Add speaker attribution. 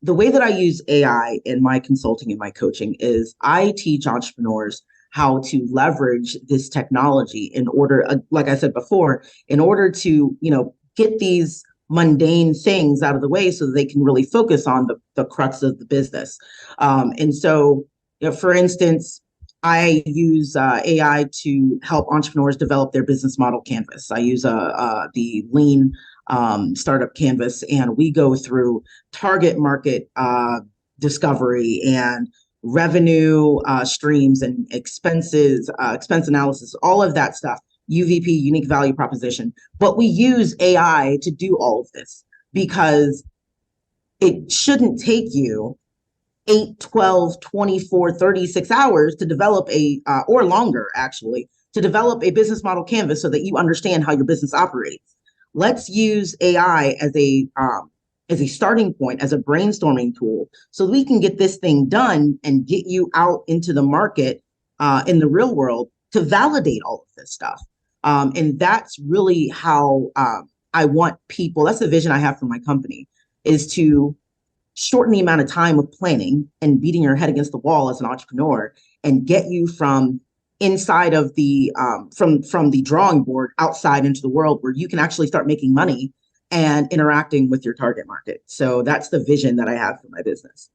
Speaker 1: the way that I use AI in my consulting and my coaching is I teach entrepreneurs how to leverage this technology in order, like I said before, in order to, get these mundane things out of the way so that they can really focus on the crux of the business. And so, for instance, I use AI to help entrepreneurs develop their business model canvas. I use the Lean startup canvas, and we go through target market discovery and revenue streams and expenses, expense analysis, all of that stuff, UVP, unique value proposition. But we use AI to do all of this because it shouldn't take you 8, 12, 24, 36 hours to develop or longer actually, to develop a business model canvas so that you understand how your business operates. Let's use AI as a starting point, as a brainstorming tool, so we can get this thing done and get you out into the market in the real world to validate all of this stuff. And that's really how I want people, that's the vision I have for my company, is to shorten the amount of time of planning and beating your head against the wall as an entrepreneur and get you from inside of the from the drawing board outside into the world where you can actually start making money and interacting with your target market. So that's the vision that I have for my business.